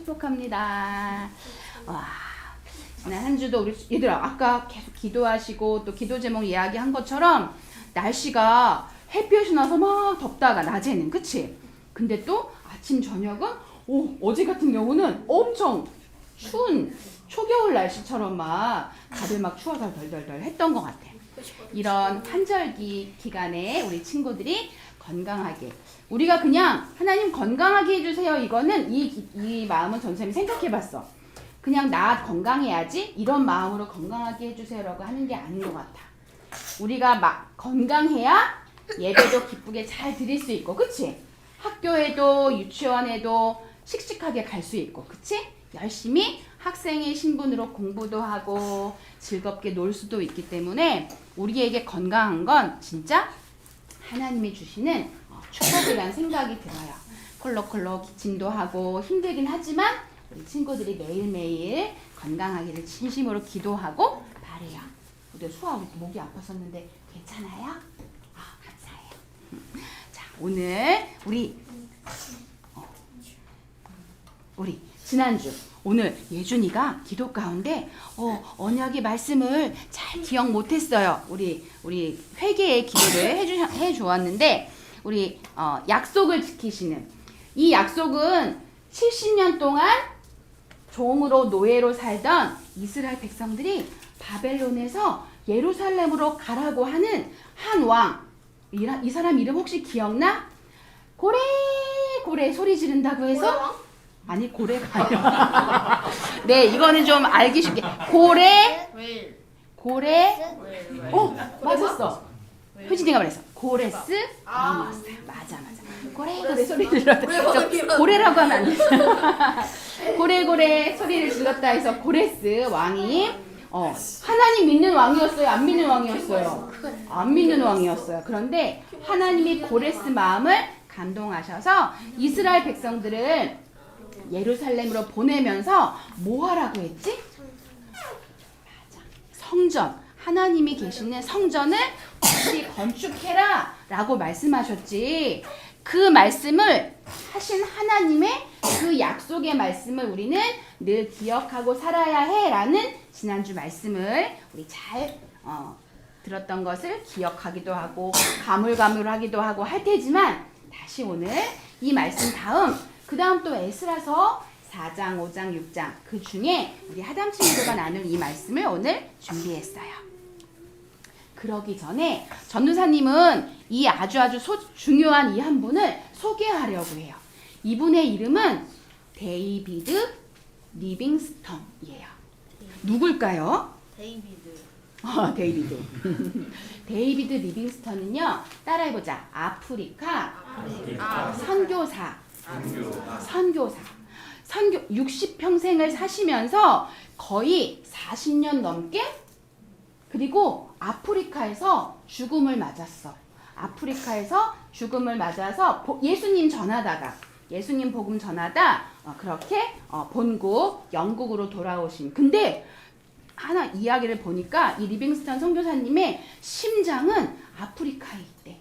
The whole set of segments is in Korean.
축복합니다. 와, 지난 한 주도 우리 얘들아 아까 계속 기도하시고 또 기도 제목 이야기한 것처럼 날씨가 햇볕이 나서 막 덥다가 낮에는 그치? 근데 또 아침 저녁은 어제 같은 경우는 엄청 추운 초겨울 날씨처럼 막 다들 막 추워서 덜덜덜 했던 것 같아. 이런 환절기 기간에 우리 친구들이 건강하게 우리가 그냥 하나님 건강하게 해주세요 이거는 이 마음은 전쌤이 생각해봤어. 그냥 나 건강해야지 이런 마음으로 건강하게 해주세요라고 하는 게 아닌 것 같아. 우리가 막 건강해야 예배도 기쁘게 잘 드릴 수 있고 그치? 학교에도 유치원에도 씩씩하게 갈 수 있고 그치? 열심히 학생의 신분으로 공부도 하고 즐겁게 놀 수도 있기 때문에 우리에게 건강한 건 진짜 하나님이 주시는 축복이라는 생각이 들어요. 콜록콜록 기침도 하고 힘들긴 하지만 우리 친구들이 매일매일 건강하기를 진심으로 기도하고 바래요. 근데 수아 우리 목이 아팠었는데 괜찮아요? 감사해요. 자, 오늘 우리 지난주 오늘 예준이가 기도 가운데 언약의 말씀을 잘 기억 못했어요. 우리 회개의 기도를 해주었는데 우리 약속을 지키시는 이 약속은 70년 동안 종으로 노예로 살던 이스라엘 백성들이 바벨론에서 예루살렘으로 가라고 하는 한 왕. 이 사람 이름 혹시 기억나? 고래 소리 지른다고 해서 아니 고래가 아니라 네 이거는 좀 알기 쉽게 고래 맞았어. 효진이가 말했어. 고레스 맞았어요. 맞아 고래 소리를 질렀다. 고래라고 하면 안 돼. 고래 소리를 질렀다 해서 고레스 왕이 하나님 믿는 왕이었어요? 안 믿는 왕이었어요? 안 믿는 왕이었어요. 그런데 하나님이 고레스 마음을 감동하셔서 이스라엘 백성들을 예루살렘으로 보내면서 뭐 하라고 했지? 맞아. 성전. 하나님이 계시는 성전을 다시 건축해라 라고 말씀하셨지. 그 말씀을 하신 하나님의 그 약속의 말씀을 우리는 늘 기억하고 살아야 해 라는 지난주 말씀을 우리 잘 들었던 것을 기억하기도 하고 가물가물하기도 하고 할 테지만 다시 오늘 이 말씀 그 다음 또 에스라서 4장, 5장, 6장 그 중에 우리 하담 친구가 나눌 이 말씀을 오늘 준비했어요. 그러기 전에 전도사님은 이 아주 중요한 이 한 분을 소개하려고 해요. 이분의 이름은 데이비드 리빙스턴이에요. 누굴까요? 데이비드. 데이비드 리빙스턴은요. 따라해보자. 아프리카. 선교사. 60평생을 사시면서 거의 40년 넘게 그리고 아프리카에서 죽음을 맞았어. 아프리카에서 죽음을 맞아서 예수님 복음 전하다 그렇게 본국 영국으로 돌아오신. 근데 하나 이야기를 보니까 이 리빙스턴 선교사님의 심장은 아프리카에 있대.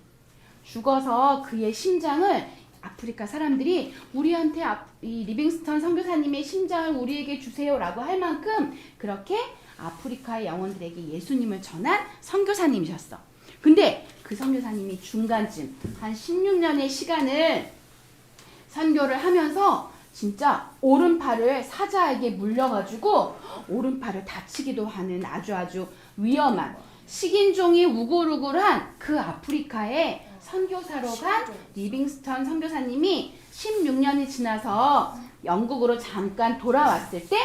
죽어서 그의 심장을 아프리카 사람들이 우리한테 이 리빙스턴 선교사님의 심장을 우리에게 주세요라고 할 만큼 그렇게 아프리카의 영혼들에게 예수님을 전한 선교사님이셨어. 근데 그 선교사님이 중간쯤 한 16년의 시간을 선교를 하면서 진짜 오른팔을 사자에게 물려가지고 오른팔을 다치기도 하는 아주 위험한 식인종이 우글우글한 그 아프리카에 선교사로 간 리빙스턴 선교사님이 16년이 지나서 영국으로 잠깐 돌아왔을 때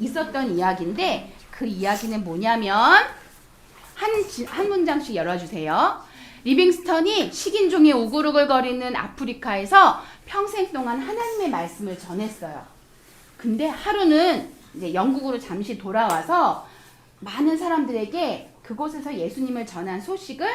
있었던 이야기인데 그 이야기는 뭐냐면 한 문장씩 열어주세요. 리빙스턴이 식인종이 우글우글거리는 아프리카에서 평생 동안 하나님의 말씀을 전했어요. 근데 하루는 이제 영국으로 잠시 돌아와서 많은 사람들에게 그곳에서 예수님을 전한 소식을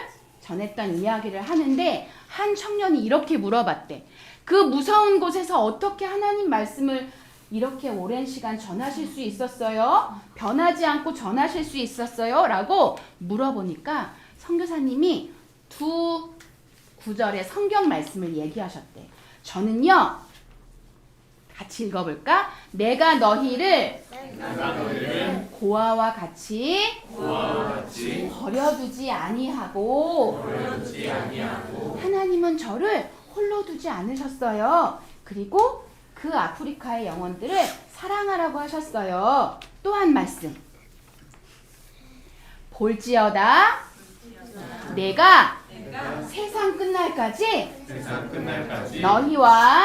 전했던 이야기를 하는데 한 청년이 이렇게 물어봤대. 그 무서운 곳에서 어떻게 하나님 말씀을 이렇게 오랜 시간 전하실 수 있었어요? 변하지 않고 전하실 수 있었어요? 라고 물어보니까 선교사님이 두 구절의 성경 말씀을 얘기하셨대. 저는요 같이 읽어볼까? 내가 너희를 고아와 같이 버려두지 아니하고 하나님은 저를 홀로 두지 않으셨어요. 그리고 그 아프리카의 영혼들을 사랑하라고 하셨어요. 또 한 말씀. 볼지어다 내가 세상 끝날까지 너희와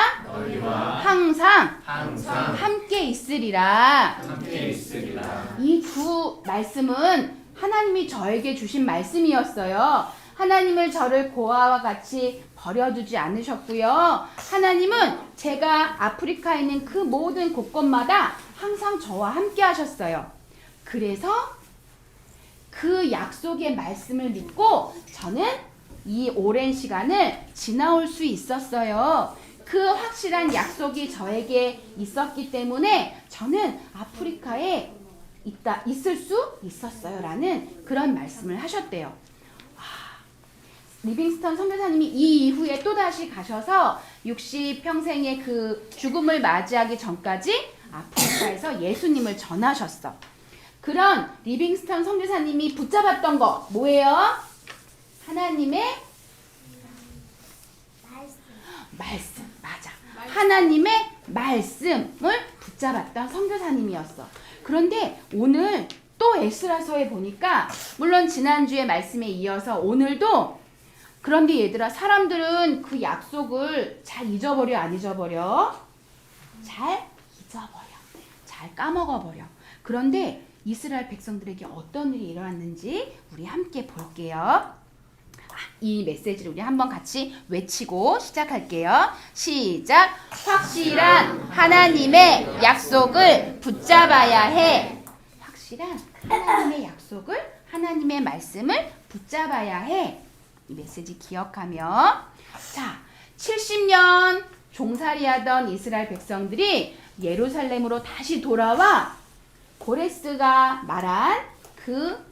항상 함께 있으리라. 이 두 말씀은 하나님이 저에게 주신 말씀이었어요. 하나님을 저를 고아와 같이 버려두지 않으셨고요. 하나님은 제가 아프리카에 있는 그 모든 곳곳마다 항상 저와 함께 하셨어요. 그래서 그 약속의 말씀을 믿고 저는 이 오랜 시간을 지나올 수 있었어요. 그 확실한 약속이 저에게 있었기 때문에 저는 아프리카에 있을 수 있었어요. 라는 그런 말씀을 하셨대요. 리빙스턴 선교사님이 이 이후에 또다시 가셔서 60평생의 그 죽음을 맞이하기 전까지 아프리카에서 예수님을 전하셨어. 그런 리빙스턴 선교사님이 붙잡았던 거 뭐예요? 하나님의 말씀. 맞아. 하나님의 말씀을 붙잡았던 선교사님이었어. 그런데 오늘 또 에스라서에 보니까 물론 지난주의 말씀에 이어서 오늘도 그런데 얘들아 사람들은 그 약속을 잘 잊어버려 안 잊어버려? 잘 잊어버려. 잘 까먹어버려. 그런데 이스라엘 백성들에게 어떤 일이 일어났는지 우리 함께 볼게요. 이 메시지를 우리 한번 같이 외치고 시작할게요. 시작. 확실한 하나님의 약속을 붙잡아야 해. 확실한 하나님의 약속을, 하나님의 말씀을 붙잡아야 해. 이 메시지 기억하며, 자, 70년 종살이하던 이스라엘 백성들이 예루살렘으로 다시 돌아와 고레스가 말한 그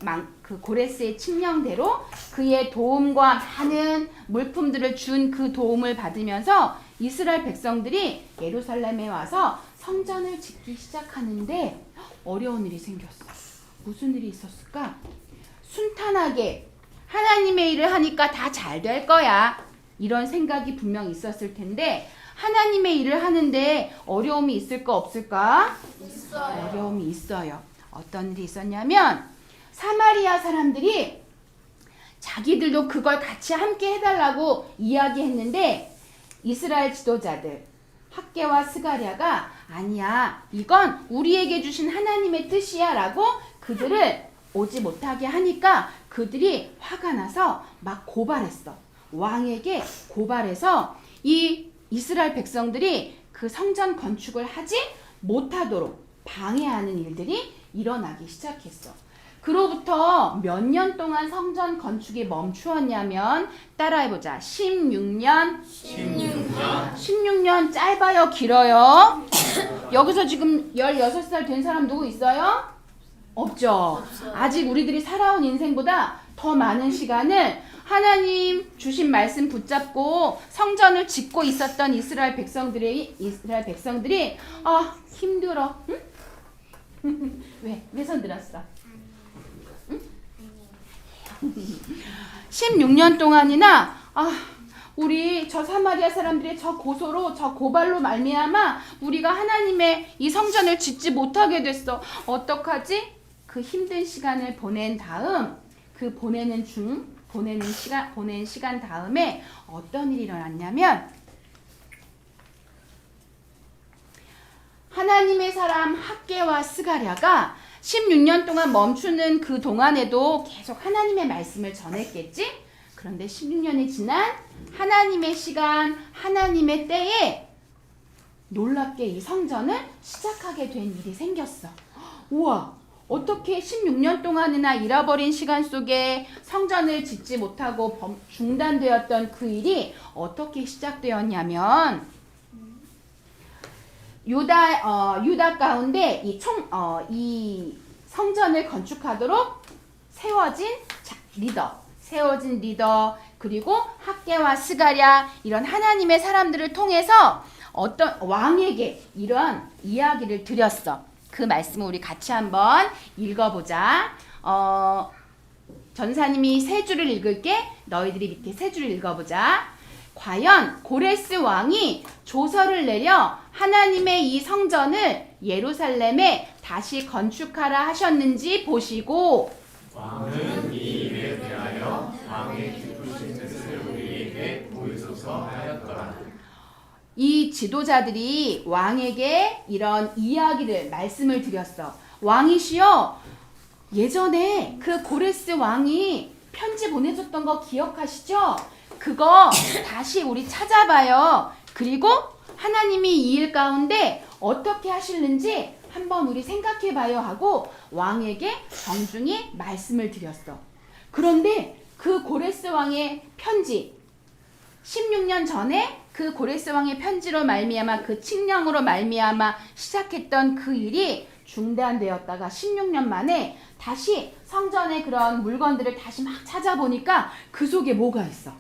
고레스의 칙령대로 그의 도움과 많은 물품들을 준 그 도움을 받으면서 이스라엘 백성들이 예루살렘에 와서 성전을 짓기 시작하는데 어려운 일이 생겼어. 무슨 일이 있었을까? 순탄하게 하나님의 일을 하니까 다 잘 될 거야. 이런 생각이 분명 있었을 텐데 하나님의 일을 하는데 어려움이 있을까 없을까? 있어요. 어려움이 있어요. 어떤 일이 있었냐면 사마리아 사람들이 자기들도 그걸 같이 함께 해달라고 이야기했는데 이스라엘 지도자들 학개와 스가랴가 아니야, 이건 우리에게 주신 하나님의 뜻이야 라고 그들을 오지 못하게 하니까 그들이 화가 나서 막 고발했어. 왕에게 고발해서 이 이스라엘 백성들이 그 성전 건축을 하지 못하도록 방해하는 일들이 일어나기 시작했어. 그로부터 몇 년 동안 성전 건축이 멈추었냐면 따라해보자. 16년. 16년 짧아요, 길어요? 여기서 지금 16살 된 사람 누구 있어요? 없죠. 아직 우리들이 살아온 인생보다 더 많은 시간을 하나님 주신 말씀 붙잡고 성전을 짓고 있었던 이스라엘 백성들이 힘들어. 응? 왜 손 들었어? 응? 16년 동안이나 우리 저 사마리아 사람들의 저 고소로 저 고발로 말미암아 우리가 하나님의 이 성전을 짓지 못하게 됐어. 어떡하지? 그 힘든 시간을 보낸 다음 그 보낸 시간 다음에 어떤 일이 일어났냐면 하나님의 사람 학개와 스가랴가 16년 동안 멈추는 그 동안에도 계속 하나님의 말씀을 전했겠지? 그런데 16년이 지난 하나님의 시간, 하나님의 때에 놀랍게 이 성전을 시작하게 된 일이 생겼어. 우와! 어떻게 16년 동안이나 잃어버린 시간 속에 성전을 짓지 못하고 중단되었던 그 일이 어떻게 시작되었냐면 유다 가운데 이 성전을 건축하도록 세워진 리더 그리고 학개와 스가랴 이런 하나님의 사람들을 통해서 어떤 왕에게 이런 이야기를 드렸어. 그 말씀을 우리 같이 한번 읽어보자. 전사님이 세 줄을 읽을게. 너희들이 밑에 세 줄을 읽어보자. 과연 고레스 왕이 조서를 내려 하나님의 이 성전을 예루살렘에 다시 건축하라 하셨는지 보시고, 왕은 이 일에 대하여 왕의 기쁘신 뜻을 우리에게 보이소서 하였더라. 이 지도자들이 왕에게 이런 이야기를 말씀을 드렸어. 왕이시여, 예전에 그 고레스 왕이 편지 보내줬던 거 기억하시죠? 그거 다시 우리 찾아봐요. 그리고 하나님이 이 일 가운데 어떻게 하실는지 한번 우리 생각해봐요 하고 왕에게 정중히 말씀을 드렸어. 그런데 그 고레스 왕의 편지, 16년 전에 그 고레스 왕의 편지로 말미암아 그 칙령으로 말미암아 시작했던 그 일이 중단되었다가 16년 만에 다시 성전의 그런 물건들을 다시 막 찾아보니까 그 속에 뭐가 있어?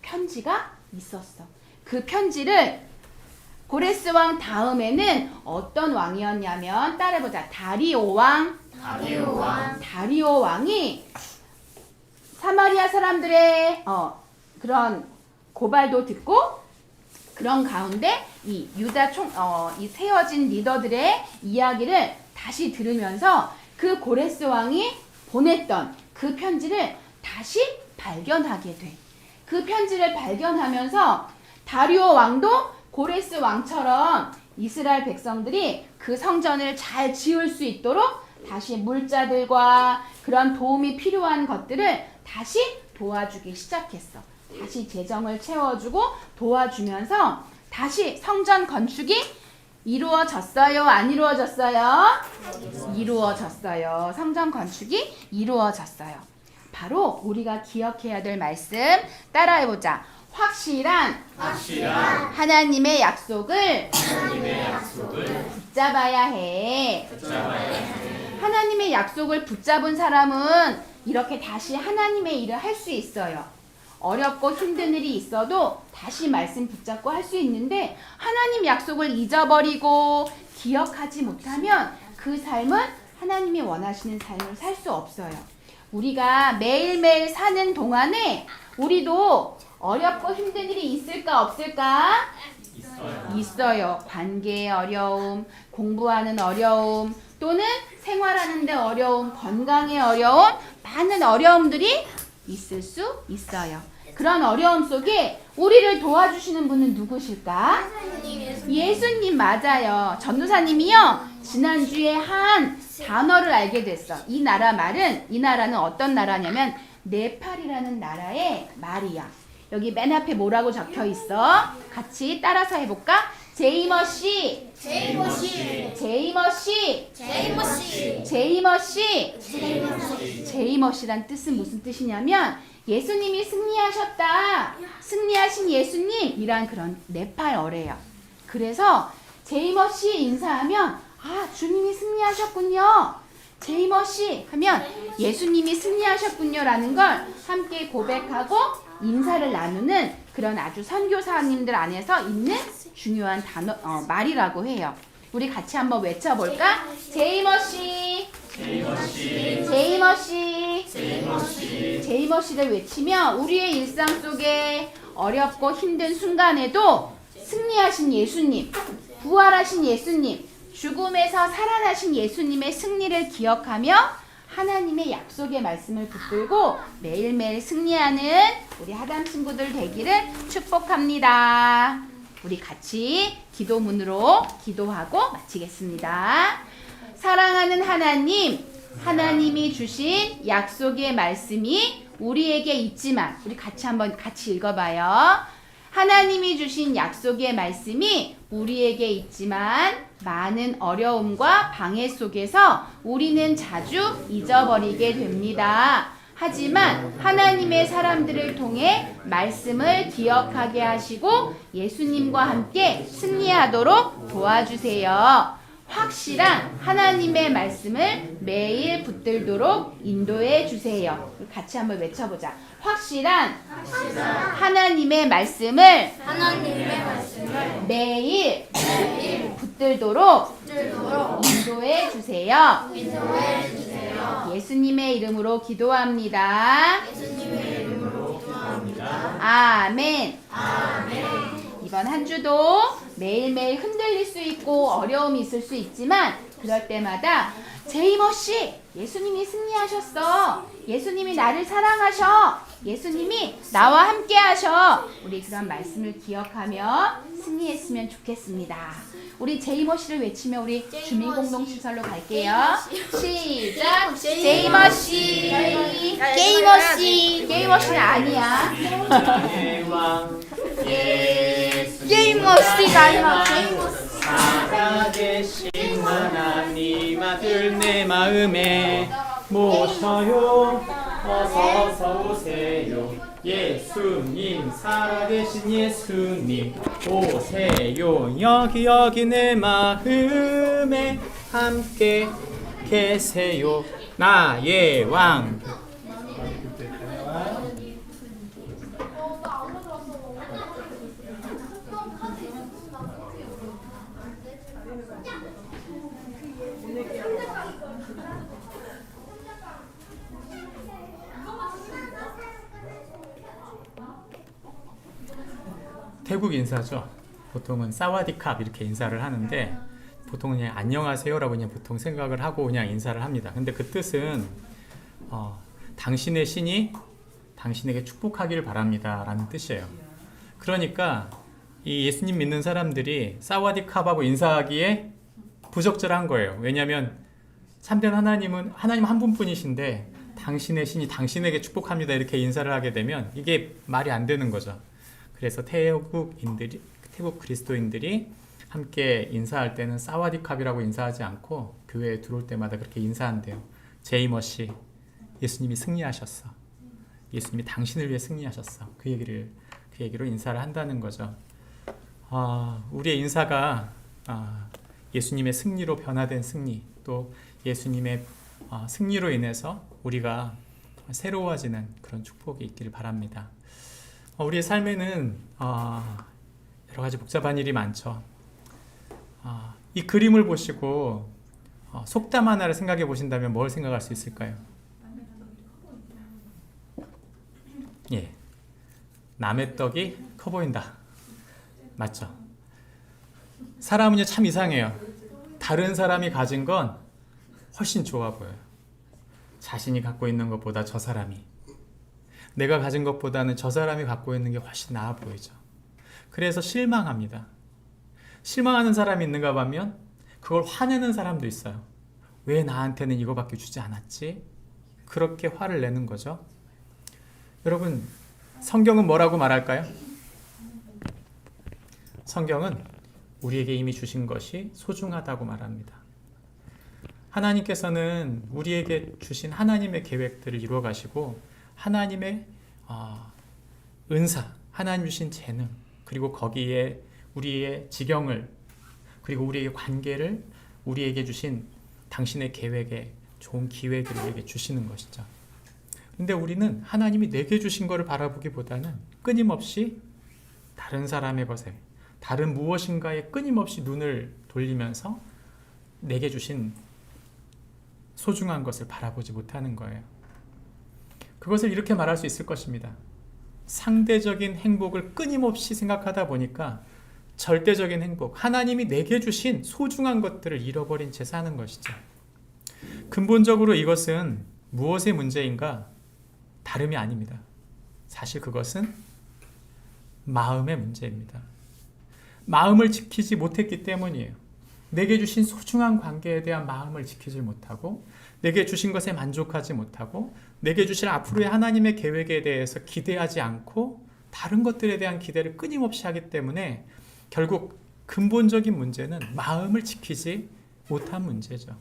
편지가 있었어. 그 편지를 고레스 왕 다음에는 어떤 왕이었냐면, 따라해보자. 다리오 왕. 다리오 왕이 사마리아 사람들의 그런 고발도 듣고, 그런 가운데 이 유다 이 세워진 리더들의 이야기를 다시 들으면서 그 고레스 왕이 보냈던 그 편지를 다시 발견하게 돼. 그 편지를 발견하면서 다리오 왕도 고레스 왕처럼 이스라엘 백성들이 그 성전을 잘 지을 수 있도록 다시 물자들과 그런 도움이 필요한 것들을 다시 도와주기 시작했어. 다시 재정을 채워주고 도와주면서 다시 성전 건축이 이루어졌어요? 안 이루어졌어요? 이루어졌어요. 성전 건축이 이루어졌어요. 바로 우리가 기억해야 될 말씀 따라해보자. 확실한 하나님의 약속을 붙잡아야 해. 하나님의 약속을 붙잡은 사람은 이렇게 다시 하나님의 일을 할 수 있어요. 어렵고 힘든 일이 있어도 다시 말씀 붙잡고 할 수 있는데, 하나님 약속을 잊어버리고 기억하지 못하면 그 삶은 하나님이 원하시는 삶을 살 수 없어요. 우리가 매일매일 사는 동안에 우리도 어렵고 힘든 일이 있을까 없을까? 있어요. 관계의 어려움, 공부하는 어려움, 또는 생활하는데 어려움, 건강의 어려움, 많은 어려움들이 있을 수 있어요. 그런 어려움 속에 우리를 도와주시는 분은 누구실까? 예수님 맞아요. 전도사님이요, 지난주에 한 단어를 알게 됐어. 이 나라는 어떤 나라냐면 네팔이라는 나라의 말이야. 여기 맨 앞에 뭐라고 적혀 있어? 같이 따라서 해볼까? 제이머시. 제이머시란 뜻은 무슨 뜻이냐면 예수님이 승리하셨다. 승리하신 예수님이란 그런 네팔어래요. 그래서 제이머시 인사하면 주님이 승리하셨군요. 제이머시 하면 예수님이 승리하셨군요 라는 걸 함께 고백하고 인사를 나누는 그런 아주 선교사님들 안에서 있는 중요한 말이라고 해요. 우리 같이 한번 외쳐볼까? 제이머시. 제이머시를 외치며 우리의 일상 속에 어렵고 힘든 순간에도 승리하신 예수님, 부활하신 예수님, 죽음에서 살아나신 예수님의 승리를 기억하며 하나님의 약속의 말씀을 붙들고 매일매일 승리하는 우리 하담 친구들 되기를 축복합니다. 우리 같이 기도문으로 기도하고 마치겠습니다. 사랑하는 하나님, 하나님이 주신 약속의 말씀이 우리에게 있지만, 우리 한번 같이 읽어봐요. 하나님이 주신 약속의 말씀이 우리에게 있지만 많은 어려움과 방해 속에서 우리는 자주 잊어버리게 됩니다. 하지만 하나님의 사람들을 통해 말씀을 기억하게 하시고 예수님과 함께 승리하도록 도와주세요. 확실한 하나님의 말씀을 매일 붙들도록 인도해 주세요. 같이 한번 외쳐보자. 확실한 하나님의 말씀을 매일 붙들도록 인도해 주세요. 예수님의 이름으로 기도합니다. 아멘. 이번 한 주도 매일매일 흔들릴 수 있고 어려움이 있을 수 있지만 그럴 때마다 제이머씨, 예수님이 승리하셨어. 예수님이 나를 사랑하셔. 예수님이 나와 함께 하셔. 우리 그런 말씀을 기억하며 승리했으면 좋겠습니다. 우리 제이머씨를 외치며 우리 주민공동시설로 갈게요. 시작. 제이머씨. 게이머씨는 아니야. 게임머씨가 아니라 살아계신 하나님 아들 내 마음에 모셔요. 어서서 오세요. 예수님, 살아계신 예수님 오세요. 여기 내 마음에 함께 계세요. 나의 왕. 태국 인사죠. 보통은 사와디캅 이렇게 인사를 하는데 보통은 그냥 안녕하세요라고 그냥 보통 생각을 하고 그냥 인사를 합니다. 근데 그 뜻은 당신의 신이 당신에게 축복하기를 바랍니다 라는 뜻이에요. 그러니까 이 예수님 믿는 사람들이 사와디캅하고 인사하기에 부적절한 거예요. 왜냐하면 참된 하나님 한 분뿐이신데 당신의 신이 당신에게 축복합니다 이렇게 인사를 하게 되면 이게 말이 안 되는 거죠. 그래서 태국 그리스도인들이 함께 인사할 때는 사와디캅이라고 인사하지 않고 교회에 들어올 때마다 그렇게 인사한대요. 제이머씨, 예수님이 승리하셨어. 예수님이 당신을 위해 승리하셨어. 그 얘기로 인사를 한다는 거죠. 우리의 인사가 예수님의 승리로 변화된 승리, 또 예수님의 승리로 인해서 우리가 새로워지는 그런 축복이 있기를 바랍니다. 우리의 삶에는 여러 가지 복잡한 일이 많죠. 이 그림을 보시고 속담 하나를 생각해 보신다면 뭘 생각할 수 있을까요? 예, 남의 떡이 커 보인다. 맞죠? 사람은요 참 이상해요. 다른 사람이 가진 건 훨씬 좋아 보여요. 자신이 갖고 있는 것보다 저 사람이, 내가 가진 것보다는 저 사람이 갖고 있는 게 훨씬 나아 보이죠. 그래서 실망합니다. 실망하는 사람이 있는가 하면 그걸 화내는 사람도 있어요. 왜 나한테는 이거밖에 주지 않았지? 그렇게 화를 내는 거죠. 여러분, 성경은 뭐라고 말할까요? 성경은 우리에게 이미 주신 것이 소중하다고 말합니다. 하나님께서는 우리에게 주신 하나님의 계획들을 이루어 가시고 하나님의 은사, 하나님 주신 재능, 그리고 거기에 우리의 지경을, 그리고 우리의 관계를 우리에게 주신 당신의 계획에 좋은 기회들을 우리에게 주시는 것이죠. 근데 우리는 하나님이 내게 주신 것을 바라보기보다는 끊임없이 다른 사람의 것에, 다른 무엇인가에 끊임없이 눈을 돌리면서 내게 주신 소중한 것을 바라보지 못하는 거예요. 그것을 이렇게 말할 수 있을 것입니다. 상대적인 행복을 끊임없이 생각하다 보니까 절대적인 행복, 하나님이 내게 주신 소중한 것들을 잃어버린 채 사는 것이죠. 근본적으로 이것은 무엇의 문제인가? 다름이 아닙니다. 사실 그것은 마음의 문제입니다. 마음을 지키지 못했기 때문이에요. 내게 주신 소중한 관계에 대한 마음을 지키지 못하고, 내게 주신 것에 만족하지 못하고, 내게 주실 앞으로의 하나님의 계획에 대해서 기대하지 않고 다른 것들에 대한 기대를 끊임없이 하기 때문에 결국 근본적인 문제는 마음을 지키지 못한 문제죠.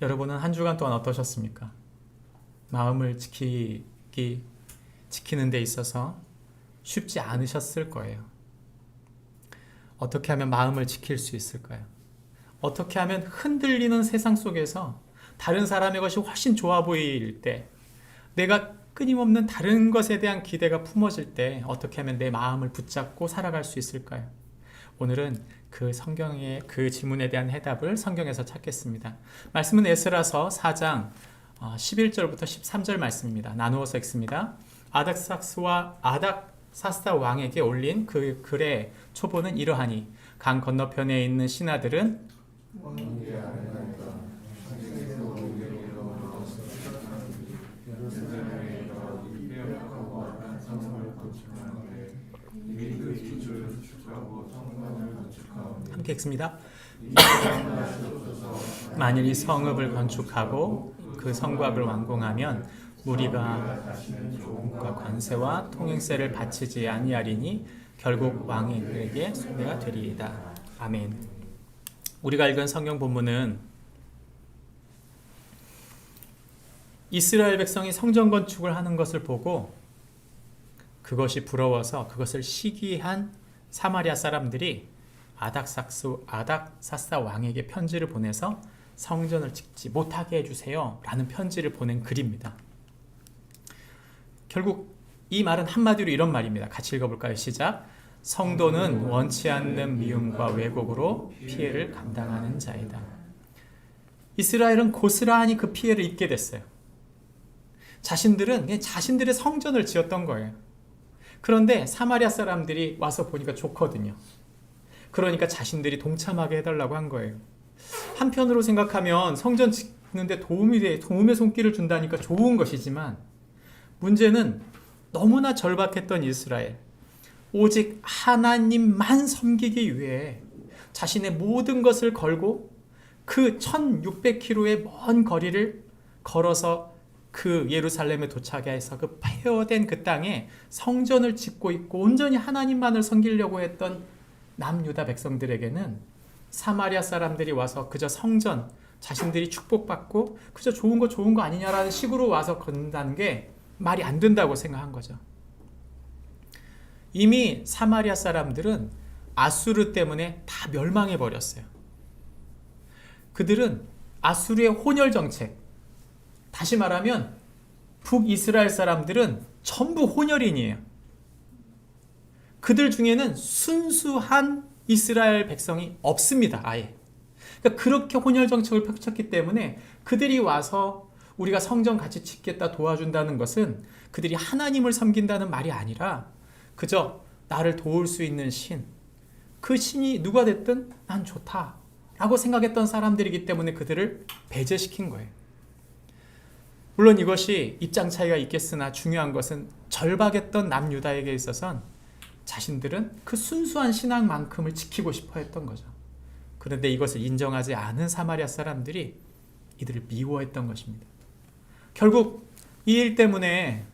여러분은 한 주간 동안 어떠셨습니까? 마음을 지키는 데 있어서 쉽지 않으셨을 거예요. 어떻게 하면 마음을 지킬 수 있을까요? 어떻게 하면 흔들리는 세상 속에서 다른 사람의 것이 훨씬 좋아 보일 때, 내가 끊임없는 다른 것에 대한 기대가 품어질 때 어떻게 하면 내 마음을 붙잡고 살아갈 수 있을까요? 오늘은 그 성경의 그 질문에 대한 해답을 성경에서 찾겠습니다. 말씀은 에스라서 4장 11절부터 13절 말씀입니다. 나누어서 읽습니다. 아닥사스다 왕에게 올린 그 글의 초보는 이러하니 강 건너편에 있는 신하들은 함께 읽습니다. 만일 이 성읍을 건축하고 그 성곽을 완공하면 무리가 조공과 관세와 통행세를 바치지 아니하리니 결국 왕에게 손해가 되리이다. 아멘. 우리가 읽은 성경 본문은 이스라엘 백성이 성전 건축을 하는 것을 보고 그것이 부러워서 그것을 시기한 사마리아 사람들이 아닥사스다 왕에게 편지를 보내서 성전을 짓지 못하게 해주세요 라는 편지를 보낸 글입니다. 결국 이 말은 한마디로 이런 말입니다. 같이 읽어볼까요? 시작. 성도는 원치 않는 미움과 왜곡으로 피해를 감당하는 자이다. 이스라엘은 고스란히 그 피해를 입게 됐어요. 자신들은 그냥 자신들의 성전을 지었던 거예요. 그런데 사마리아 사람들이 와서 보니까 좋거든요. 그러니까 자신들이 동참하게 해달라고 한 거예요. 한편으로 생각하면 성전 짓는데 도움의 손길을 준다니까 좋은 것이지만 문제는 너무나 절박했던 이스라엘, 오직 하나님만 섬기기 위해 자신의 모든 것을 걸고 그 1600km의 먼 거리를 걸어서 그 예루살렘에 도착해서 그 폐허된 그 땅에 성전을 짓고 있고 온전히 하나님만을 섬기려고 했던 남유다 백성들에게는 사마리아 사람들이 와서 그저 성전, 자신들이 축복받고 그저 좋은 거 아니냐라는 식으로 와서 건다는 게 말이 안 된다고 생각한 거죠. 이미 사마리아 사람들은 아수르 때문에 다 멸망해 버렸어요. 그들은 아수르의 혼혈 정책, 다시 말하면 북이스라엘 사람들은 전부 혼혈인이에요. 그들 중에는 순수한 이스라엘 백성이 없습니다. 아예. 그러니까 그렇게 혼혈 정책을 펼쳤기 때문에 그들이 와서 우리가 성전 같이 짓겠다 도와준다는 것은 그들이 하나님을 섬긴다는 말이 아니라 그저 나를 도울 수 있는 신, 그 신이 누가 됐든 난 좋다 라고 생각했던 사람들이기 때문에 그들을 배제시킨 거예요. 물론 이것이 입장 차이가 있겠으나 중요한 것은 절박했던 남유다에게 있어서는 자신들은 그 순수한 신앙만큼을 지키고 싶어 했던 거죠. 그런데 이것을 인정하지 않은 사마리아 사람들이 이들을 미워했던 것입니다. 결국 이 일 때문에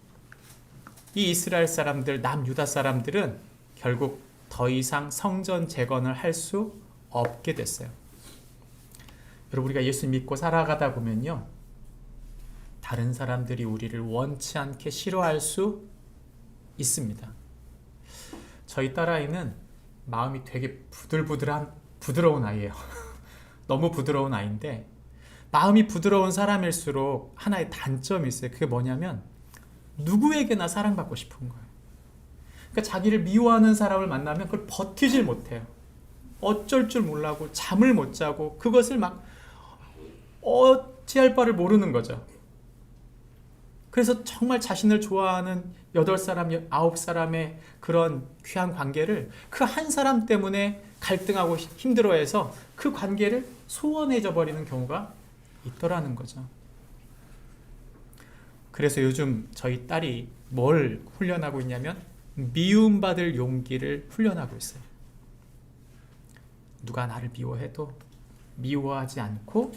이 이스라엘 사람들, 남유다 사람들은 결국 더 이상 성전 재건을 할 수 없게 됐어요. 여러분, 우리가 예수 믿고 살아가다 보면요, 다른 사람들이 우리를 원치 않게 싫어할 수 있습니다. 저희 딸아이는 마음이 되게 부드러운 아이예요. 너무 부드러운 아이인데 마음이 부드러운 사람일수록 하나의 단점이 있어요. 그게 뭐냐면 누구에게나 사랑받고 싶은 거예요. 그러니까 자기를 미워하는 사람을 만나면 그걸 버티질 못해요. 어쩔 줄 몰라고 잠을 못 자고 그것을 막 어찌할 바를 모르는 거죠. 그래서 정말 자신을 좋아하는 8사람, 9사람의 그런 귀한 관계를 그 한 사람 때문에 갈등하고 힘들어해서 그 관계를 소원해져 버리는 경우가 있더라는 거죠. 그래서 요즘 저희 딸이 뭘 훈련하고 있냐면 미움받을 용기를 훈련하고 있어요. 누가 나를 미워해도 미워하지 않고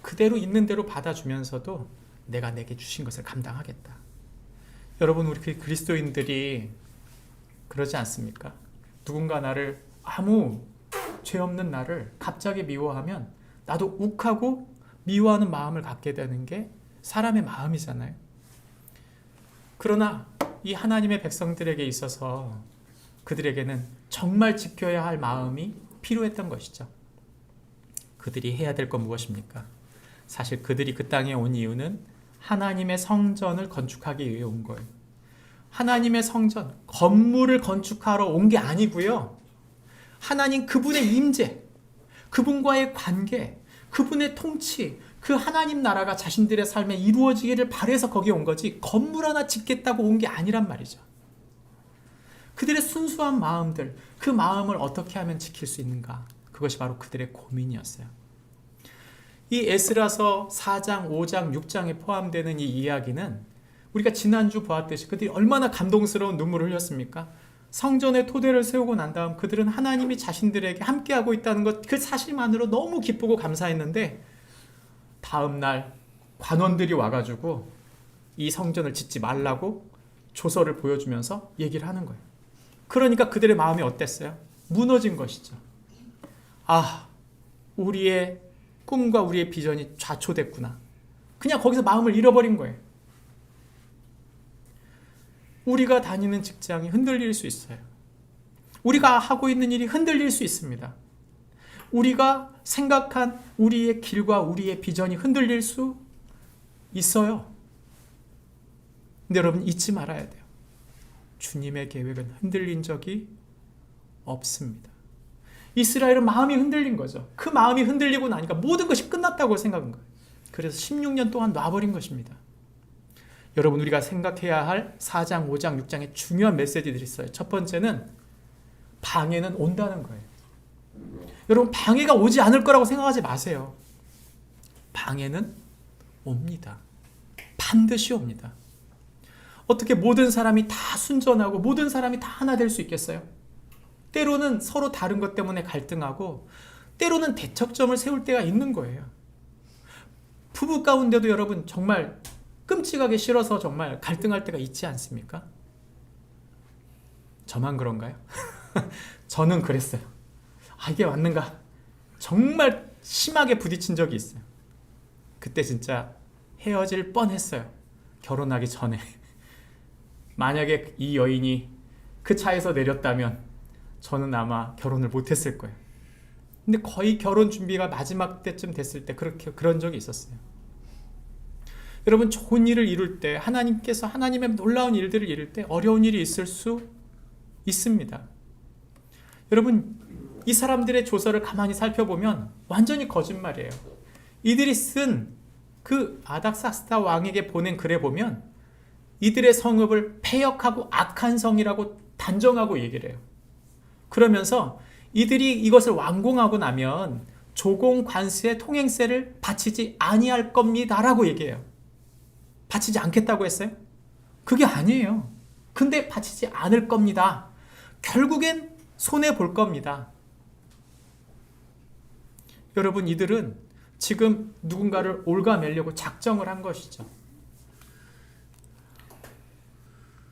그대로 있는 대로 받아주면서도 내가 내게 주신 것을 감당하겠다. 여러분, 우리 그리스도인들이 그러지 않습니까? 누군가 나를 아무 죄 없는 나를 갑자기 미워하면 나도 욱하고 미워하는 마음을 갖게 되는 게 사람의 마음이잖아요. 그러나 이 하나님의 백성들에게 있어서 그들에게는 정말 지켜야 할 마음이 필요했던 것이죠. 그들이 해야 될 건 무엇입니까? 사실 그들이 그 땅에 온 이유는 하나님의 성전을 건축하기 위해 온 거예요. 하나님의 성전, 건물을 건축하러 온 게 아니고요. 하나님 그분의 임재, 그분과의 관계, 그분의 통치, 그 하나님 나라가 자신들의 삶에 이루어지기를 바라서 거기에 온 거지 건물 하나 짓겠다고 온 게 아니란 말이죠. 그들의 순수한 마음들, 그 마음을 어떻게 하면 지킬 수 있는가? 그것이 바로 그들의 고민이었어요. 이 에스라서 4장, 5장, 6장에 포함되는 이 이야기는 우리가 지난주 보았듯이 그들이 얼마나 감동스러운 눈물을 흘렸습니까? 성전의 토대를 세우고 난 다음 그들은 하나님이 자신들에게 함께하고 있다는 것, 그 사실만으로 너무 기쁘고 감사했는데 다음 날 관원들이 와가지고 이 성전을 짓지 말라고 조서를 보여주면서 얘기를 하는 거예요. 그러니까 그들의 마음이 어땠어요? 무너진 것이죠. 아, 우리의 꿈과 우리의 비전이 좌초됐구나. 그냥 거기서 마음을 잃어버린 거예요. 우리가 다니는 직장이 흔들릴 수 있어요. 우리가 하고 있는 일이 흔들릴 수 있습니다. 우리가 생각한 우리의 길과 우리의 비전이 흔들릴 수 있어요. 근데 여러분 잊지 말아야 돼요. 주님의 계획은 흔들린 적이 없습니다. 이스라엘은 마음이 흔들린 거죠. 그 마음이 흔들리고 나니까 모든 것이 끝났다고 생각한 거예요. 그래서 16년 동안 놔버린 것입니다. 여러분 우리가 생각해야 할 4장, 5장, 6장에 중요한 메시지들이 있어요. 첫 번째는 방해는 온다는 거예요. 여러분 방해가 오지 않을 거라고 생각하지 마세요. 방해는 옵니다. 반드시 옵니다. 어떻게 모든 사람이 다 순전하고 모든 사람이 다 하나 될 수 있겠어요? 때로는 서로 다른 것 때문에 갈등하고 때로는 대척점을 세울 때가 있는 거예요. 부부 가운데도 여러분 정말 끔찍하게 싫어서 정말 갈등할 때가 있지 않습니까? 저만 그런가요? 저는 그랬어요. 아, 이게 맞는가? 정말 심하게 부딪힌 적이 있어요. 그때 진짜 헤어질 뻔했어요. 결혼하기 전에. 만약에 이 여인이 그 차에서 내렸다면 저는 아마 결혼을 못했을 거예요. 근데 거의 결혼 준비가 마지막 때쯤 됐을 때 그런 적이 있었어요. 여러분 좋은 일을 이룰 때 하나님께서 하나님의 놀라운 일들을 이룰 때 어려운 일이 있을 수 있습니다. 여러분 이 사람들의 조서를 가만히 살펴보면 완전히 거짓말이에요. 이들이 쓴 그 아닥사스다 왕에게 보낸 글에 보면 이들의 성읍을 패역하고 악한 성이라고 단정하고 얘기를 해요. 그러면서 이들이 이것을 완공하고 나면 조공 관세의 통행세를 바치지 아니할 겁니다라고 얘기해요. 바치지 않겠다고 했어요? 그게 아니에요. 근데 바치지 않을 겁니다. 결국엔 손해 볼 겁니다. 여러분 이들은 지금 누군가를 올가매려고 작정을 한 것이죠.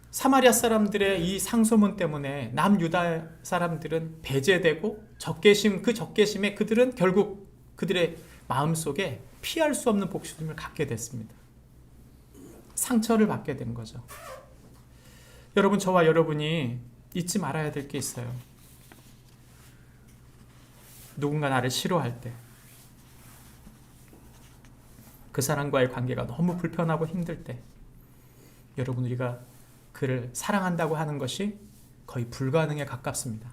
사마리아 사람들의 이 상소문 때문에 남유다 사람들은 배제되고 그 적개심에 그들은 결국 그들의 마음속에 피할 수 없는 복수심을 갖게 됐습니다. 상처를 받게 된 거죠. 여러분 저와 여러분이 잊지 말아야 될 게 있어요. 누군가 나를 싫어할 때 그 사람과의 관계가 너무 불편하고 힘들 때 여러분 우리가 그를 사랑한다고 하는 것이 거의 불가능에 가깝습니다.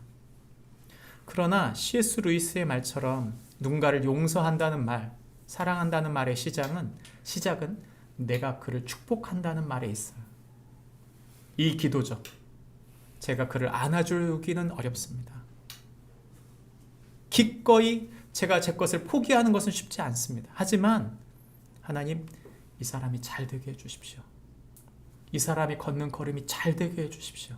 그러나 C.S. 루이스의 말처럼 누군가를 용서한다는 말, 사랑한다는 말의 시작은 내가 그를 축복한다는 말에 있어요. 이 기도죠. 제가 그를 안아주기는 어렵습니다. 기꺼이 제가 제 것을 포기하는 것은 쉽지 않습니다. 하지만 하나님, 이 사람이 잘 되게 해주십시오. 이 사람이 걷는 걸음이 잘 되게 해주십시오.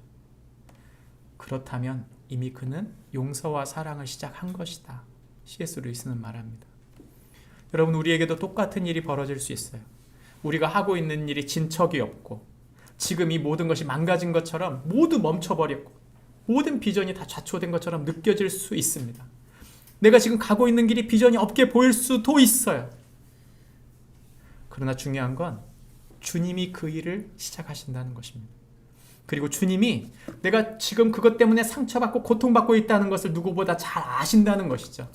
그렇다면 이미 그는 용서와 사랑을 시작한 것이다. C.S. 루이스는 말합니다. 여러분 우리에게도 똑같은 일이 벌어질 수 있어요. 우리가 하고 있는 일이 진척이 없고 지금 이 모든 것이 망가진 것처럼 모두 멈춰버렸고 모든 비전이 다 좌초된 것처럼 느껴질 수 있습니다. 내가 지금 가고 있는 길이 비전이 없게 보일 수도 있어요. 그러나 중요한 건 주님이 그 일을 시작하신다는 것입니다. 그리고 주님이 내가 지금 그것 때문에 상처받고 고통받고 있다는 것을 누구보다 잘 아신다는 것이죠.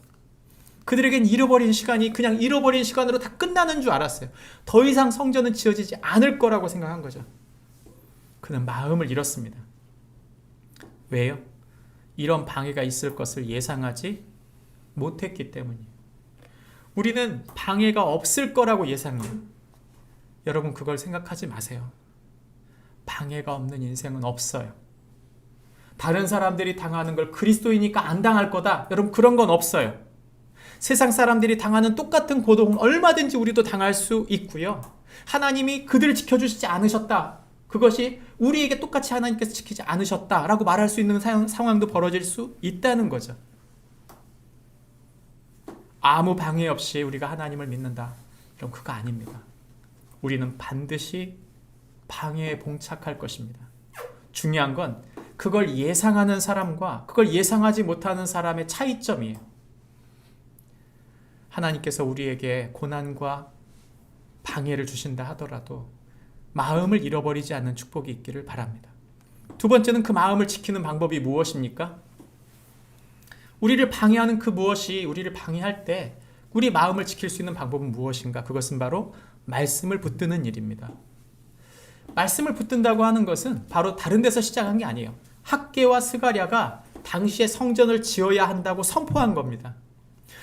그들에겐 잃어버린 시간이 그냥 잃어버린 시간으로 다 끝나는 줄 알았어요. 더 이상 성전은 지어지지 않을 거라고 생각한 거죠. 그는 마음을 잃었습니다. 왜요? 이런 방해가 있을 것을 예상하지 못했기 때문이에요. 우리는 방해가 없을 거라고 예상해요. 여러분 그걸 생각하지 마세요. 방해가 없는 인생은 없어요. 다른 사람들이 당하는 걸 그리스도이니까 안 당할 거다. 여러분 그런 건 없어요. 세상 사람들이 당하는 똑같은 고통은 얼마든지 우리도 당할 수 있고요. 하나님이 그들을 지켜주시지 않으셨다. 그것이 우리에게 똑같이 하나님께서 지키지 않으셨다라고 말할 수 있는 상황도 벌어질 수 있다는 거죠. 아무 방해 없이 우리가 하나님을 믿는다. 그럼 그거 아닙니다. 우리는 반드시 방해에 봉착할 것입니다. 중요한 건 그걸 예상하는 사람과 그걸 예상하지 못하는 사람의 차이점이에요. 하나님께서 우리에게 고난과 방해를 주신다 하더라도 마음을 잃어버리지 않는 축복이 있기를 바랍니다. 두 번째는 그 마음을 지키는 방법이 무엇입니까? 우리를 방해하는 그 무엇이 우리를 방해할 때 우리 마음을 지킬 수 있는 방법은 무엇인가? 그것은 바로 말씀을 붙드는 일입니다. 말씀을 붙든다고 하는 것은 바로 다른 데서 시작한 게 아니에요. 학개와 스가랴가 당시에 성전을 지어야 한다고 선포한 겁니다.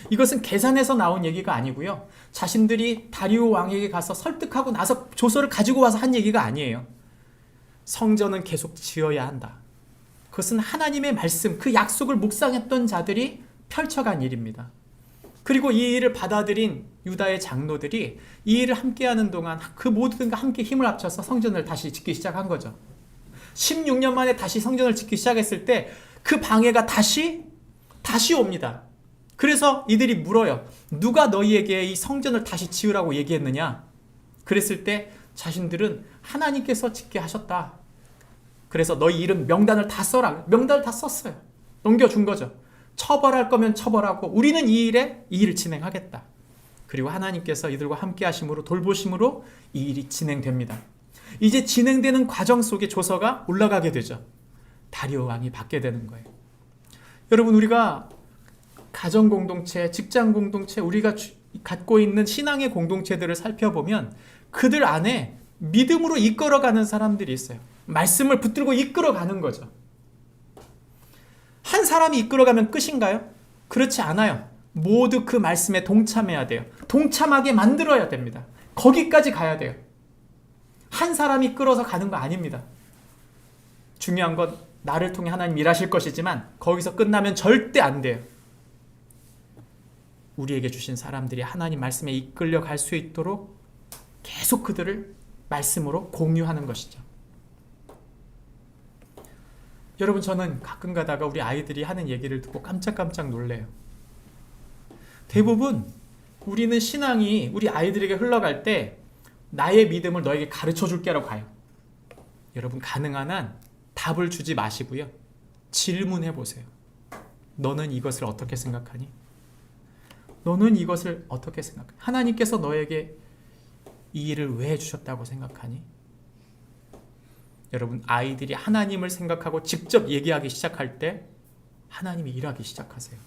이것은 계산해서 나온 얘기가 아니고요. 자신들이 다리오 왕에게 가서 설득하고 나서 조서를 가지고 와서 한 얘기가 아니에요. 성전은 계속 지어야 한다. 그것은 하나님의 말씀, 그 약속을 묵상했던 자들이 펼쳐간 일입니다. 그리고 이 일을 받아들인 유다의 장로들이 이 일을 함께하는 동안 그 모두가 함께 힘을 합쳐서 성전을 다시 짓기 시작한 거죠. 16년 만에 다시 성전을 짓기 시작했을 때 그 방해가 다시 옵니다. 그래서 이들이 물어요. 누가 너희에게 이 성전을 다시 지으라고 얘기했느냐? 그랬을 때 자신들은 하나님께서 짓게 하셨다. 그래서 너희 이름 명단을 다 써라. 명단을 다 썼어요. 넘겨준 거죠. 처벌할 거면 처벌하고 우리는 이 일을 진행하겠다. 그리고 하나님께서 이들과 함께 하심으로 돌보심으로 이 일이 진행됩니다. 이제 진행되는 과정 속에 조서가 올라가게 되죠. 다리오 왕이 받게 되는 거예요. 여러분 우리가 가정 공동체, 직장 공동체, 우리가 갖고 있는 신앙의 공동체들을 살펴보면 그들 안에 믿음으로 이끌어가는 사람들이 있어요. 말씀을 붙들고 이끌어가는 거죠. 한 사람이 이끌어가면 끝인가요? 그렇지 않아요. 모두 그 말씀에 동참해야 돼요. 동참하게 만들어야 됩니다. 거기까지 가야 돼요. 한 사람이 끌어서 가는 거 아닙니다. 중요한 건 나를 통해 하나님 일하실 것이지만 거기서 끝나면 절대 안 돼요. 우리에게 주신 사람들이 하나님 말씀에 이끌려 갈 수 있도록 계속 그들을 말씀으로 공유하는 것이죠. 여러분 저는 가끔 가다가 우리 아이들이 하는 얘기를 듣고 깜짝깜짝 놀래요. 대부분 우리는 신앙이 우리 아이들에게 흘러갈 때 나의 믿음을 너에게 가르쳐 줄게 라고 가요. 여러분 가능한 한 답을 주지 마시고요. 질문해 보세요. 너는 이것을 어떻게 생각하니? 너는 이것을 어떻게 생각하니? 하나님께서 너에게 이 일을 왜 주셨다고 생각하니? 여러분 아이들이 하나님을 생각하고 직접 얘기하기 시작할 때 하나님이 일하기 시작하세요.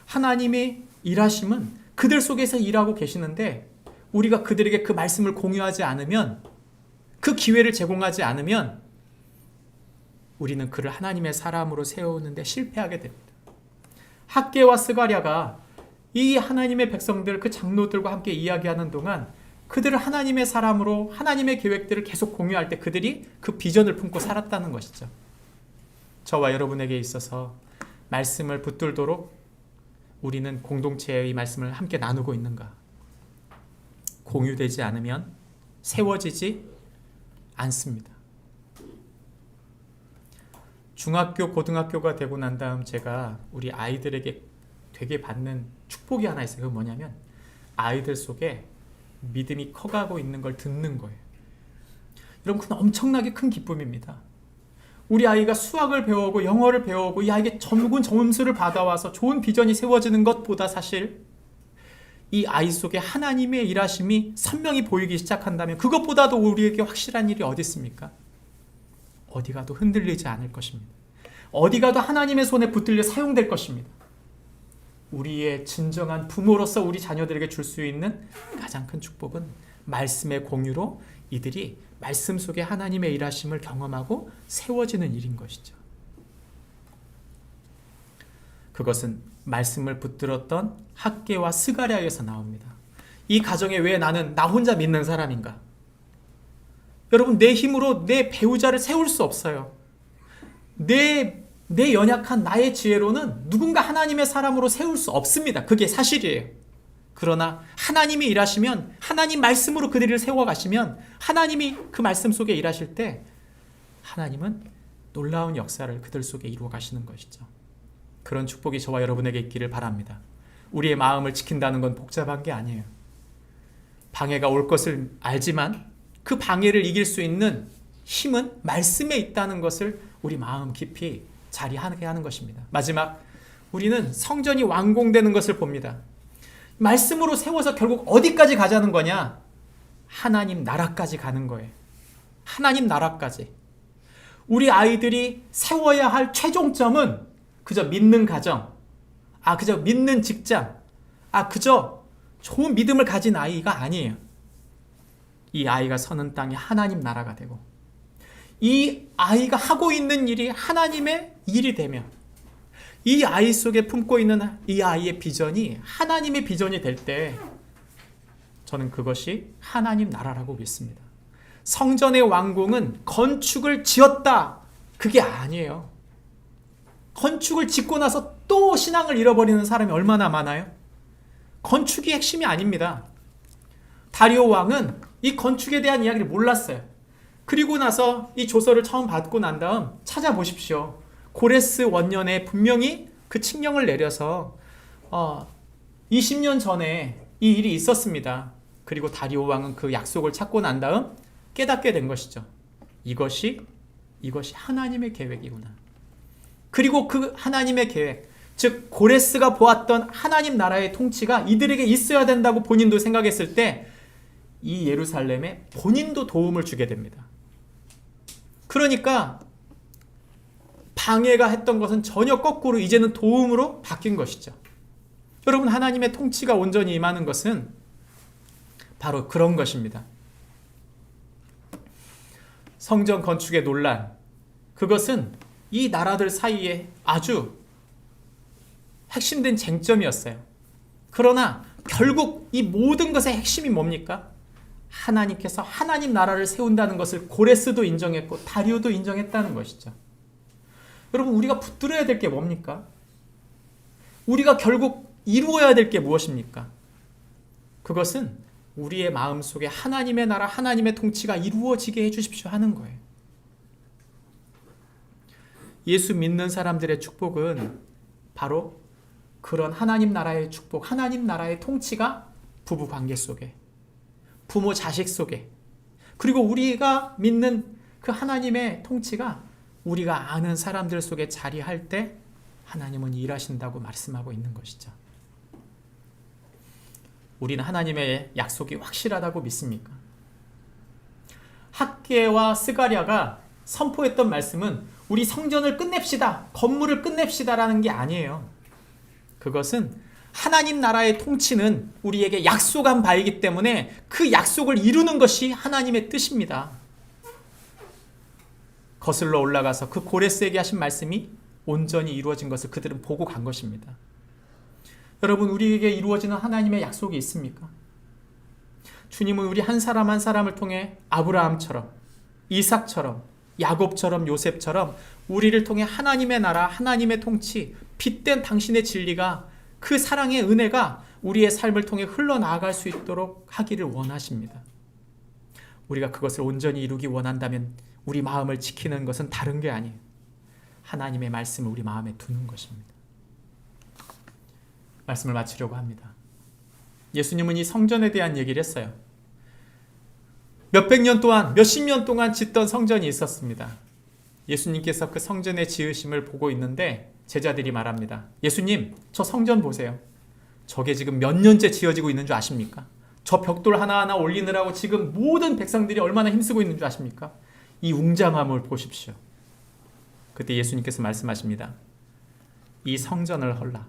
하나님의 일하심은 그들 속에서 일하고 계시는데 우리가 그들에게 그 말씀을 공유하지 않으면 그 기회를 제공하지 않으면 우리는 그를 하나님의 사람으로 세우는데 실패하게 됩니다. 학개와 스가랴가 이 하나님의 백성들 그 장로들과 함께 이야기하는 동안 그들을 하나님의 사람으로 하나님의 계획들을 계속 공유할 때 그들이 그 비전을 품고 살았다는 것이죠. 저와 여러분에게 있어서 말씀을 붙들도록 우리는 공동체의 이 말씀을 함께 나누고 있는가? 공유되지 않으면 세워지지 않습니다. 중학교, 고등학교가 되고 난 다음 제가 우리 아이들에게 되게 받는 축복이 하나 있어요. 그건 뭐냐면 아이들 속에 믿음이 커가고 있는 걸 듣는 거예요. 여러분 그건 엄청나게 큰 기쁨입니다. 우리 아이가 수학을 배우고 영어를 배우고 이 아이에게 좋은 점수를 받아와서 좋은 비전이 세워지는 것보다 사실 이 아이 속에 하나님의 일하심이 선명히 보이기 시작한다면 그것보다도 우리에게 확실한 일이 어디 있습니까? 어디 가도 흔들리지 않을 것입니다. 어디 가도 하나님의 손에 붙들려 사용될 것입니다. 우리의 진정한 부모로서 우리 자녀들에게 줄 수 있는 가장 큰 축복은 말씀의 공유로 이들이 말씀 속에 하나님의 일하심을 경험하고 세워지는 일인 것이죠. 그것은 말씀을 붙들었던 학개와 스가랴에서 나옵니다. 이 가정에 왜 나는 나 혼자 믿는 사람인가? 여러분, 내 힘으로 내 배우자를 세울 수 없어요. 내 연약한 나의 지혜로는 누군가 하나님의 사람으로 세울 수 없습니다. 그게 사실이에요. 그러나 하나님이 일하시면, 하나님 말씀으로 그들을 세워가시면, 하나님이 그 말씀 속에 일하실 때 하나님은 놀라운 역사를 그들 속에 이루어 가시는 것이죠. 그런 축복이 저와 여러분에게 있기를 바랍니다. 우리의 마음을 지킨다는 건 복잡한 게 아니에요. 방해가 올 것을 알지만 그 방해를 이길 수 있는 힘은 말씀에 있다는 것을 우리 마음 깊이 자리하게 하는 것입니다. 마지막, 우리는 성전이 완공되는 것을 봅니다. 말씀으로 세워서 결국 어디까지 가자는 거냐? 하나님 나라까지 가는 거예요. 하나님 나라까지. 우리 아이들이 세워야 할 최종점은 그저 믿는 가정, 그저 믿는 직장, 그저 좋은 믿음을 가진 아이가 아니에요. 이 아이가 서는 땅이 하나님 나라가 되고, 이 아이가 하고 있는 일이 하나님의 일이 되며, 이 아이 속에 품고 있는 이 아이의 비전이 하나님의 비전이 될 때, 저는 그것이 하나님 나라라고 믿습니다. 성전의 완공은 건축을 지었다, 그게 아니에요. 건축을 짓고 나서 또 신앙을 잃어버리는 사람이 얼마나 많아요? 건축이 핵심이 아닙니다. 다리오 왕은 이 건축에 대한 이야기를 몰랐어요. 그리고 나서 이 조서를 처음 받고 난 다음 찾아보십시오. 고레스 원년에 분명히 그 칙령을 내려서 20년 전에 이 일이 있었습니다. 그리고 다리오 왕은 그 약속을 찾고 난 다음 깨닫게 된 것이죠. 이것이 하나님의 계획이구나. 그리고 그 하나님의 계획, 즉 고레스가 보았던 하나님 나라의 통치가 이들에게 있어야 된다고 본인도 생각했을 때 이 예루살렘에 본인도 도움을 주게 됩니다. 그러니까 방해가 했던 것은 전혀 거꾸로 이제는 도움으로 바뀐 것이죠. 여러분, 하나님의 통치가 온전히 임하는 것은 바로 그런 것입니다. 성전 건축의 논란, 그것은 이 나라들 사이에 아주 핵심된 쟁점이었어요. 그러나 결국 이 모든 것의 핵심이 뭡니까? 하나님께서 하나님 나라를 세운다는 것을 고레스도 인정했고 다리오도 인정했다는 것이죠. 여러분, 우리가 붙들어야 될 게 뭡니까? 우리가 결국 이루어야 될 게 무엇입니까? 그것은 우리의 마음속에 하나님의 나라, 하나님의 통치가 이루어지게 해주십시오 하는 거예요. 예수 믿는 사람들의 축복은 바로 그런 하나님 나라의 축복, 하나님 나라의 통치가 부부 관계 속에, 부모 자식 속에, 그리고 우리가 믿는 그 하나님의 통치가 우리가 아는 사람들 속에 자리할 때 하나님은 일하신다고 말씀하고 있는 것이죠. 우리는 하나님의 약속이 확실하다고 믿습니까? 학개와 스가랴가 선포했던 말씀은 우리 성전을 끝냅시다, 건물을 끝냅시다라는 게 아니에요. 그것은 하나님 나라의 통치는 우리에게 약속한 바이기 때문에 그 약속을 이루는 것이 하나님의 뜻입니다. 거슬러 올라가서 그 고레스에게 하신 말씀이 온전히 이루어진 것을 그들은 보고 간 것입니다. 여러분, 우리에게 이루어지는 하나님의 약속이 있습니까? 주님은 우리 한 사람 한 사람을 통해 아브라함처럼, 이삭처럼, 야곱처럼, 요셉처럼 우리를 통해 하나님의 나라, 하나님의 통치, 빛된 당신의 진리가, 그 사랑의 은혜가 우리의 삶을 통해 흘러나아갈 수 있도록 하기를 원하십니다. 우리가 그것을 온전히 이루기 원한다면 우리 마음을 지키는 것은 다른 게 아니에요. 하나님의 말씀을 우리 마음에 두는 것입니다. 말씀을 마치려고 합니다. 예수님은 이 성전에 대한 얘기를 했어요. 몇백 년 동안, 몇십 년 동안 짓던 성전이 있었습니다. 예수님께서 그 성전의 지으심을 보고 있는데 제자들이 말합니다. 예수님, 저 성전 보세요. 저게 지금 몇 년째 지어지고 있는 줄 아십니까? 저 벽돌 하나하나 올리느라고 지금 모든 백성들이 얼마나 힘쓰고 있는 줄 아십니까? 이 웅장함을 보십시오. 그때 예수님께서 말씀하십니다. 이 성전을 헐라.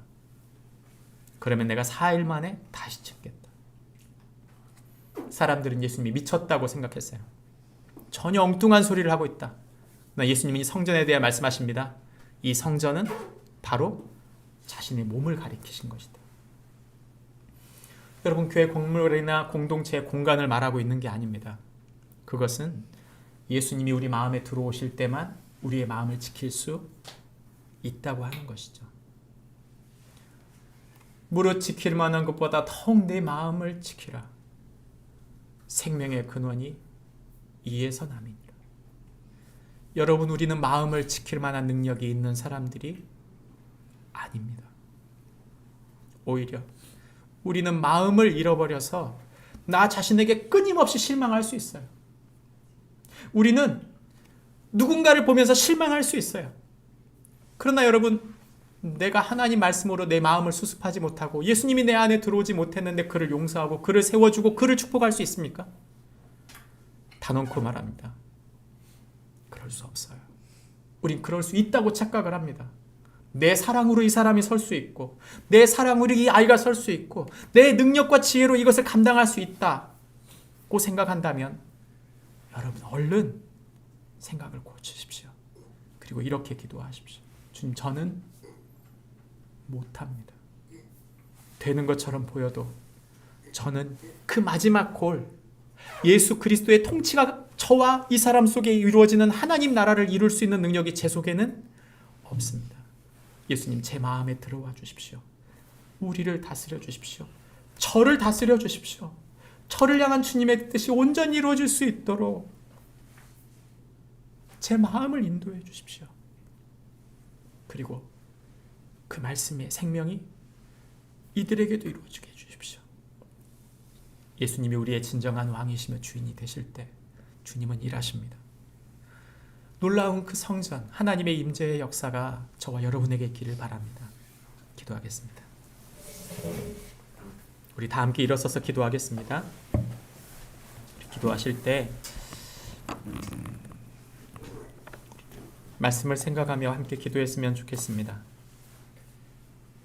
그러면 내가 4일 만에 다시 찍겠다. 사람들은 예수님이 미쳤다고 생각했어요. 전혀 엉뚱한 소리를 하고 있다. 그러나 예수님이 성전에 대해 말씀하십니다. 이 성전은 바로 자신의 몸을 가리키신 것이다. 여러분, 교회 건물이나 공동체의 공간을 말하고 있는 게 아닙니다. 그것은 예수님이 우리 마음에 들어오실 때만 우리의 마음을 지킬 수 있다고 하는 것이죠. 무릇 지킬 만한 것보다 더욱 내 마음을 지키라. 생명의 근원이 이에서 남이니라. 여러분, 우리는 마음을 지킬 만한 능력이 있는 사람들이 아닙니다. 오히려 우리는 마음을 잃어버려서 나 자신에게 끊임없이 실망할 수 있어요. 우리는 누군가를 보면서 실망할 수 있어요. 그러나 여러분, 내가 하나님 말씀으로 내 마음을 수습하지 못하고 예수님이 내 안에 들어오지 못했는데 그를 용서하고 그를 세워주고 그를 축복할 수 있습니까? 단언코 말합니다. 그럴 수 없어요. 우린 그럴 수 있다고 착각을 합니다. 내 사랑으로 이 사람이 설 수 있고, 내 사랑으로 이 아이가 설 수 있고, 내 능력과 지혜로 이것을 감당할 수 있다고 생각한다면 여러분, 얼른 생각을 고치십시오. 그리고 이렇게 기도하십시오. 주님, 저는 못합니다. 되는 것처럼 보여도 저는 그 마지막 골, 예수 그리스도의 통치가 저와 이 사람 속에 이루어지는 하나님 나라를 이룰 수 있는 능력이 제 속에는 없습니다. 예수님, 제 마음에 들어와 주십시오. 우리를 다스려 주십시오. 저를 다스려 주십시오. 저를 향한 주님의 뜻이 온전히 이루어질 수 있도록 제 마음을 인도해 주십시오. 그리고 그 말씀의 생명이 이들에게도 이루어지게 해주십시오. 예수님이 우리의 진정한 왕이시며 주인이 되실 때 주님은 일하십니다. 놀라운 그 성전, 하나님의 임재의 역사가 저와 여러분에게 있기를 바랍니다. 기도하겠습니다. 우리 다 함께 일어서서 기도하겠습니다. 기도하실 때 말씀을 생각하며 함께 기도했으면 좋겠습니다.